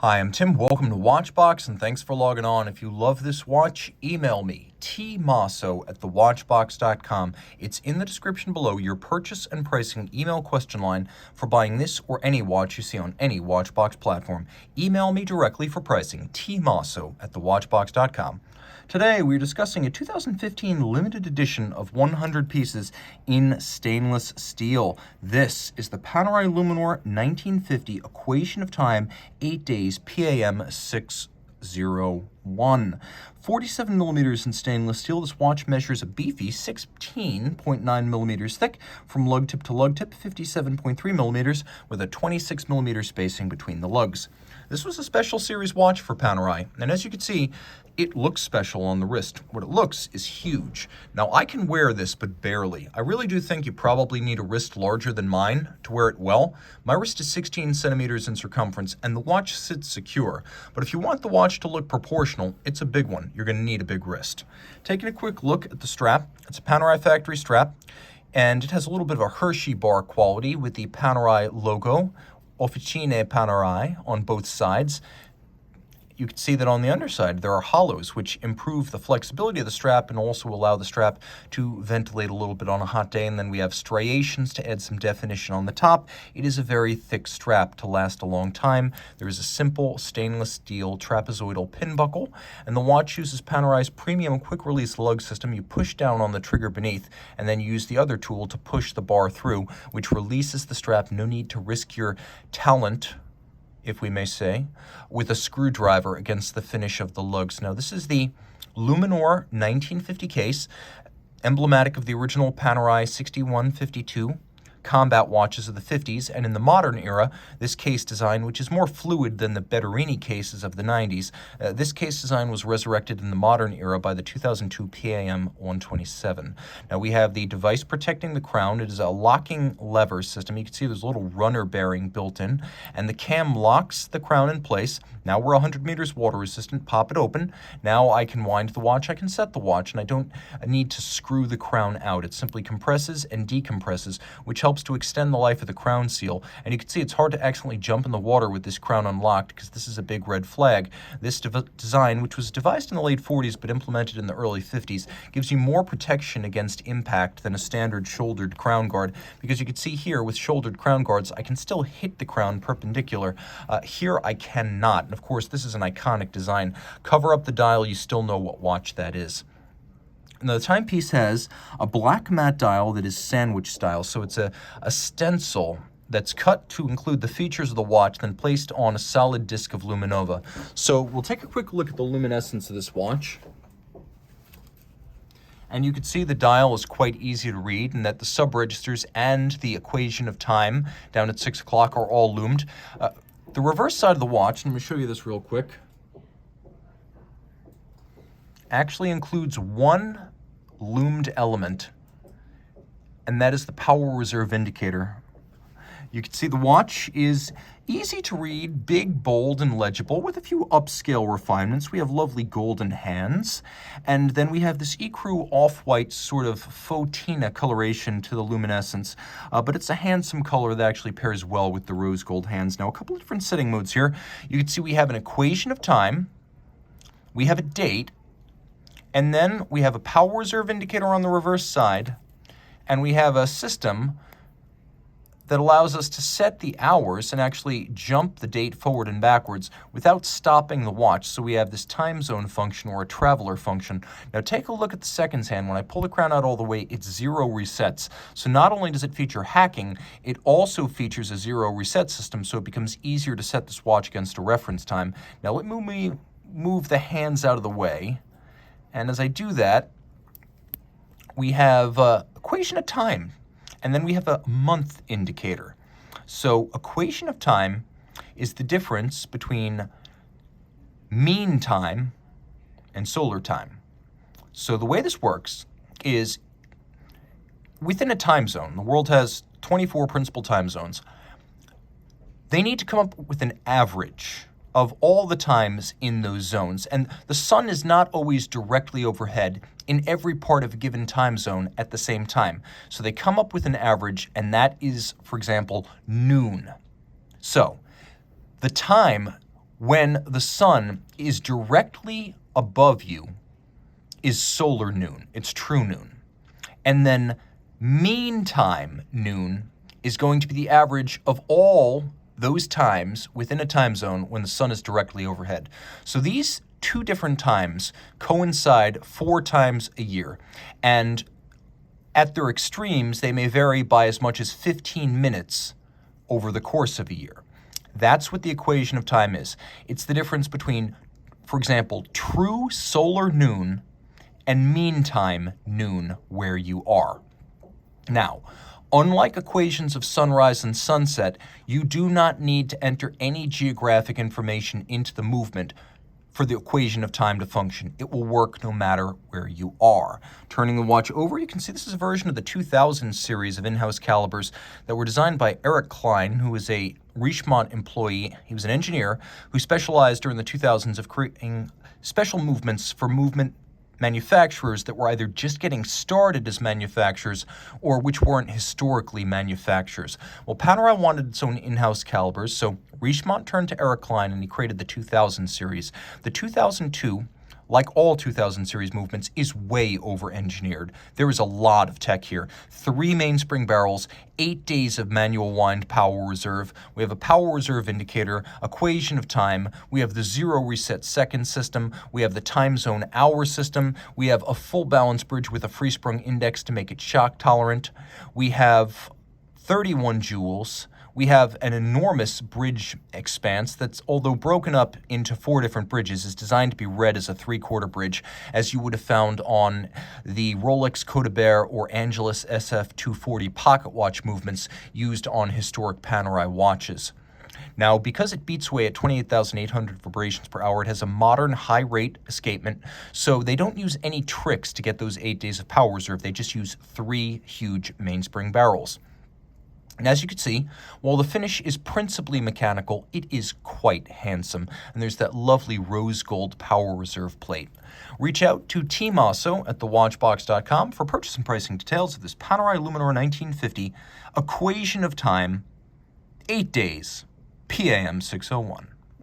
Hi, I'm Tim. Welcome to Watchbox, and thanks for logging on. If you love this watch, email me, tmosso@thewatchbox.com. It's in the description below, your purchase and pricing email question line for buying this or any watch you see on any Watchbox platform. Email me directly for pricing, tmosso@thewatchbox.com. Today, we're discussing a 2015 limited edition of 100 pieces in stainless steel. This is the Panerai Luminor 1950 Equation of Time 8 Days PAM00601. 47 millimeters in stainless steel. This watch measures a beefy 16.9 millimeters thick from lug tip to lug tip, 57.3 millimeters with a 26 millimeter spacing between the lugs. This was a special series watch for Panerai, and as you can see, it looks special on the wrist. What it looks is huge. Now, I can wear this, but barely. I really do think you probably need a wrist larger than mine to wear it well. My wrist is 16 centimeters in circumference, and the watch sits secure. But if you want the watch to look proportional, it's a big one. You're going to need a big wrist. Taking a quick look at the strap, it's a Panerai factory strap, and it has a little bit of a Hershey bar quality with the Panerai logo, Officine Panerai, on both sides. You can see that on the underside there are hollows which improve the flexibility of the strap and also allow the strap to ventilate a little bit on a hot day. And then we have striations to add some definition on the top. It is a very thick strap to last a long time. There is a simple stainless steel trapezoidal pin buckle, and the watch uses Panerai's premium quick release lug system. You push down on the trigger beneath and then use the other tool to push the bar through, which releases the strap. No need to risk your talent, if we may say, with a screwdriver against the finish of the lugs. Now, this is the Luminor 1950 case, emblematic of the original Panerai 6152 combat watches of the 50s, and in the modern era, this case design, which is more fluid than the Betterini cases of the 90s, this case design was resurrected in the modern era by the 2002 PAM127. Now, we have the device protecting the crown. It is a locking lever system. You can see there's a little runner bearing built in, and the cam locks the crown in place. Now we're 100 meters water resistant. Pop it open. Now I can wind the watch, I can set the watch, and I don't need to screw the crown out. It simply compresses and decompresses, which helps to extend the life of the crown seal. And you can see it's hard to accidentally jump in the water with this crown unlocked, because this is a big red flag. This design, which was devised in the late 40s but implemented in the early 50s, gives you more protection against impact than a standard shouldered crown guard, because you can see here with shouldered crown guards, I can still hit the crown perpendicular. Here I cannot. And of course, this is an iconic design. Cover up the dial, you still know what watch that is. Now, the timepiece has a black matte dial that is sandwich style, so it's a stencil that's cut to include the features of the watch, then placed on a solid disc of Luminova. So we'll take a quick look at the luminescence of this watch. And you can see the dial is quite easy to read, and that the sub-registers and the equation of time down at 6 o'clock are all loomed. The reverse side of the watch, let me show you this real quick, actually includes one loomed element, and that is the power reserve indicator. You can see the watch is easy to read, big, bold, and legible, with a few upscale refinements. We have lovely golden hands, and then we have this ecru off-white sort of fauxtina coloration to the luminescence, but it's a handsome color that actually pairs well with the rose gold hands. Now, a couple of different setting modes here. You can see we have an equation of time, we have a date, and then we have a power reserve indicator on the reverse side, and we have a system that allows us to set the hours and actually jump the date forward and backwards without stopping the watch. So we have this time zone function, or a traveler function. Now take a look at the seconds hand. When I pull the crown out all the way, it's 0 resets. So not only does it feature hacking, it also features a 0 reset system, so it becomes easier to set this watch against a reference time. Now let me move the hands out of the way. And as I do that, we have equation of time, and then we have a month indicator. So equation of time is the difference between mean time and solar time. So the way this works is within a time zone. The world has 24 principal time zones. They need to come up with an average of all the times in those zones. And the sun is not always directly overhead in every part of a given time zone at the same time. So they come up with an average, and that is, for example, noon. So the time when the sun is directly above you is solar noon. It's true noon. And then mean time noon is going to be the average of all those times within a time zone when the sun is directly overhead. So these two different times coincide 4 times a year. And at their extremes, they may vary by as much as 15 minutes over the course of a year. That's what the equation of time is. It's the difference between, for example, true solar noon and mean time noon where you are. Now, unlike equations of sunrise and sunset, you do not need to enter any geographic information into the movement for the equation of time to function. It will work no matter where you are. Turning the watch over, you can see this is a version of the 2000 series of in-house calibers that were designed by Eric Klein, who is a Richemont employee. He was an engineer who specialized during the 2000s of creating special movements for movement manufacturers that were either just getting started as manufacturers or which weren't historically manufacturers. Well, Panerai wanted its own in-house calibers, so Richemont turned to Eric Klein and he created the 2000 series. The 2002, like all 2000 series movements, is way over-engineered. There is a lot of tech here. 3 mainspring barrels, 8 days of manual wind power reserve. We have a power reserve indicator, equation of time. We have the 0 reset second system. We have the time zone hour system. We have a full balance bridge with a free sprung index to make it shock tolerant. We have 31 joules. We have an enormous bridge expanse that's, although broken up into 4 different bridges, is designed to be read as a 3/4 bridge, as you would have found on the Rolex Codebert or Angelus SF240 pocket watch movements used on historic Panerai watches. Now, because it beats away at 28,800 vibrations per hour, it has a modern high-rate escapement, so they don't use any tricks to get those 8 days of power reserve. They just use 3 huge mainspring barrels. And as you can see, while the finish is principally mechanical, it is quite handsome. And there's that lovely rose gold power reserve plate. Reach out to Team Mosso at thewatchbox.com for purchase and pricing details of this Panerai Luminor 1950 equation of time, 8 days, PAM 601.